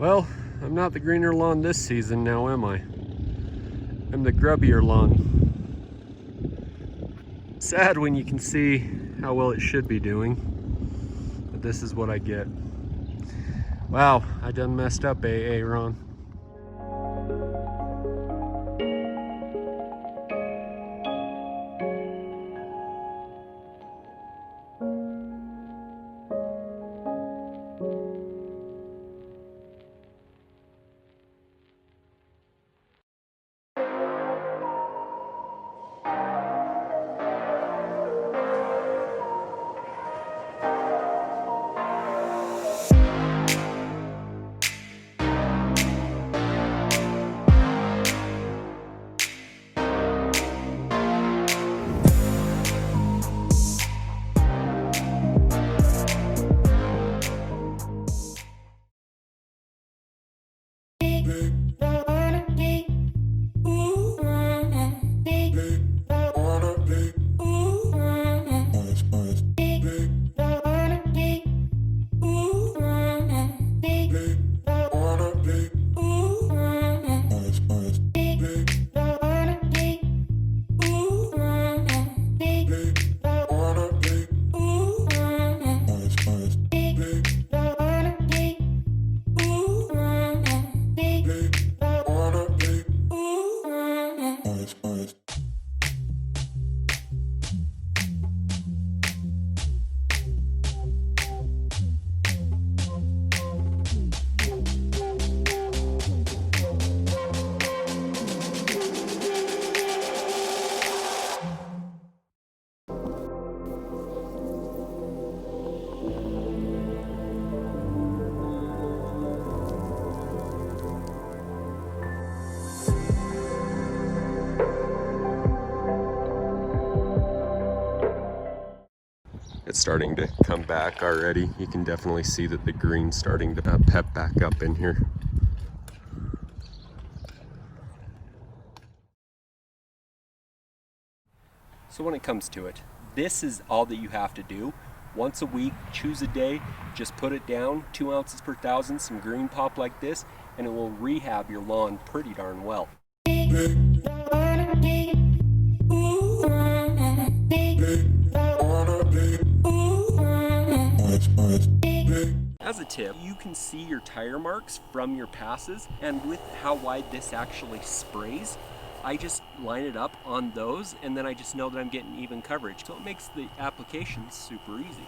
Well, I'm not the greener lawn this season now, am I? I'm the grubbier lawn. Sad when you can see how well it should be doing, but this is what I get. Wow, I done messed up, AA Ron. It's starting to come back already. You can definitely see that the green's starting to pep back up in here. So when it comes to it, this is all that you have to do. Once a week, choose a day, just put it down, 2 ounces per thousand, some green pop like this, and it will rehab your lawn pretty darn well. As a tip, you can see your tire marks from your passes, and with how wide this actually sprays, I just line it up on those, and then I just know that I'm getting even coverage. So it makes the application super easy.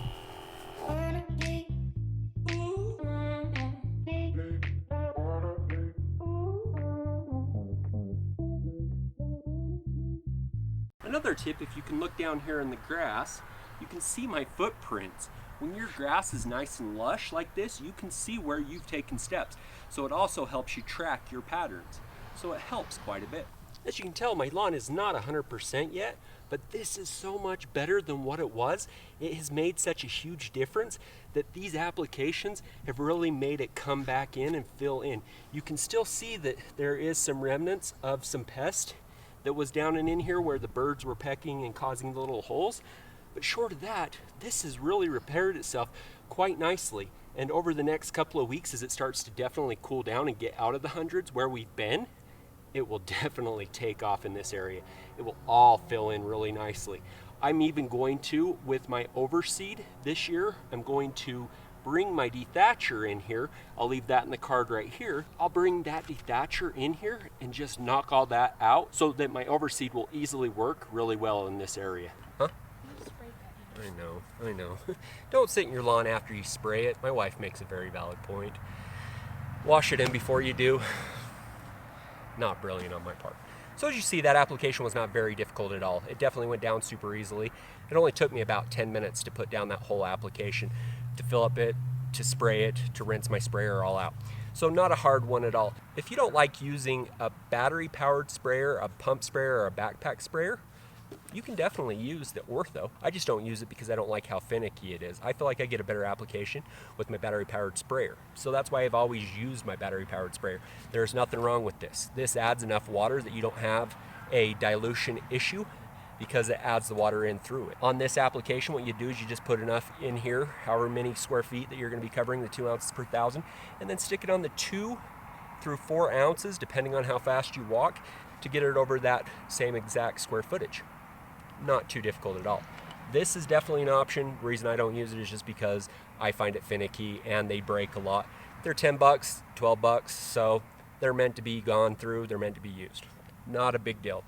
Another tip, if you can look down here in the grass, you can see my footprints. When your grass is nice and lush like this, you can see where you've taken steps. So it also helps you track your patterns. So it helps quite a bit. As you can tell, my lawn is not 100% yet, but this is so much better than what it was. It has made such a huge difference that these applications have really made it come back in and fill in. You can still see that there is some remnants of some pest that was down and in here where the birds were pecking and causing the little holes. But short of that, this has really repaired itself quite nicely. And over the next couple of weeks, as it starts to definitely cool down and get out of the hundreds where we've been, it will definitely take off in this area. It will all fill in really nicely. I'm even going to, with my overseed this year, I'm going to bring my dethatcher in here. I'll leave that in the card right here. I'll bring that dethatcher in here and just knock all that out so that my overseed will easily work really well in this area. Huh? I know. Don't sit in your lawn after you spray it. My wife makes a very valid point. Wash it in before you do. Not brilliant on my part. So as you see, that application was not very difficult at all. It definitely went down super easily. It only took me about 10 minutes to put down that whole application, to fill up it, to spray it, to rinse my sprayer all out. So not a hard one at all. If you don't like using a battery-powered sprayer, a pump sprayer, or a backpack sprayer, you can definitely use the Ortho. I just don't use it because I don't like how finicky it is. I feel like I get a better application with my battery-powered sprayer. So that's why I've always used my battery-powered sprayer. There's nothing wrong with this. This adds enough water that you don't have a dilution issue. because it adds the water in through it. On this application, what you do is you just put enough in here, however many square feet that you're going to be covering, the 2 ounces per thousand, and then stick it on the 2 through 4 ounces, depending on how fast you walk, to get it over that same exact square footage. Not too difficult at all. This is definitely an option. The reason I don't use it is just because I find it finicky and they break a lot. They're 10 bucks, 12 bucks, so they're meant to be gone through, they're meant to be used. Not a big deal.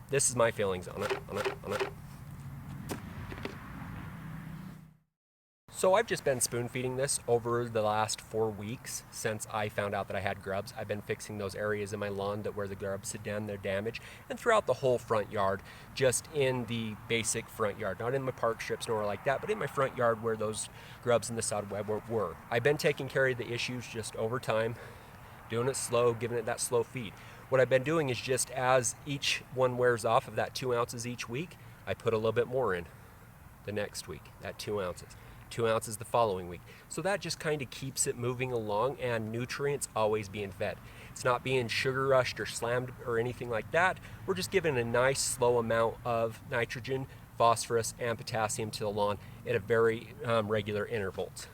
This is my feelings on it. So I've just been spoon feeding this over the last 4 weeks since I found out that I had grubs. I've been fixing those areas in my lawn that where the grubs sit down, they're damaged, and throughout the whole front yard, just in the basic front yard, not in my park strips nor like that, but in my front yard where those grubs in the sod web were. I've been taking care of the issues just over time, doing it slow, giving it that slow feed. What I've been doing is just as each one wears off of that 2 ounces each week, I put a little bit more in the next week, that 2 ounces. 2 ounces the following week. So that just kind of keeps it moving along and nutrients always being fed. It's not being sugar rushed or slammed or anything like that. We're just giving a nice slow amount of nitrogen, phosphorus, and potassium to the lawn at a very regular intervals.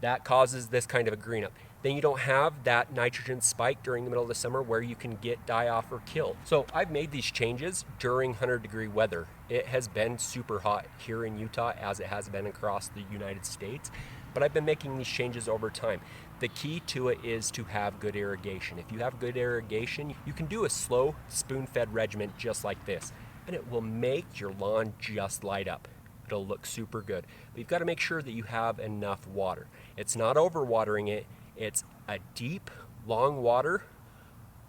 That causes this kind of a green up. Then you don't have that nitrogen spike during the middle of the summer where you can get die off or kill. So I've made these changes during 100-degree weather. It has been super hot here in Utah as it has been across the United States, but I've been making these changes over time. The key to it is to have good irrigation. If you have good irrigation, you can do a slow spoon-fed regimen just like this, and it will make your lawn just light up. It'll look super good. But you've got to make sure that you have enough water. It's not overwatering it. It's a deep, long water,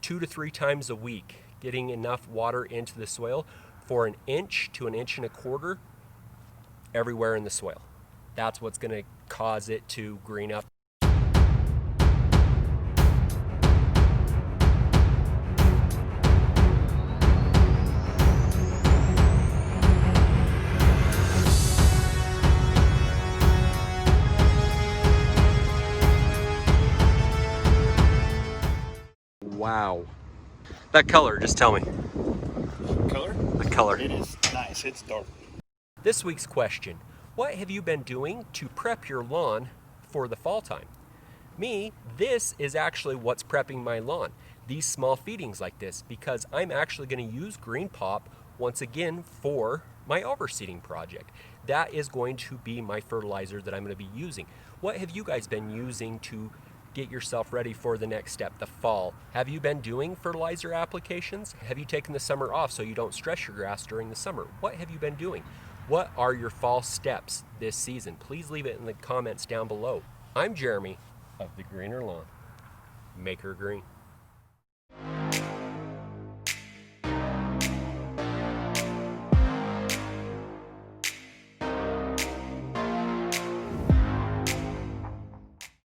2 to 3 times a week, getting enough water into the soil for 1 inch to 1.25 inches everywhere in the soil. That's what's going to cause it to green up. Wow. That color, just tell me. Color? The color. It is nice, it's dark. This week's question: what have you been doing to prep your lawn for the fall time? Me, this is actually what's prepping my lawn. These small feedings like this, because I'm actually going to use green pop once again for my overseeding project. That is going to be my fertilizer that I'm going to be using. What have you guys been using to get yourself ready for the next step, the fall? Have you been doing fertilizer applications? Have you taken the summer off so you don't stress your grass during the summer? What have you been doing? What are your fall steps this season? Please leave it in the comments down below. I'm Jeremy of The Greener Lawn. Make her green.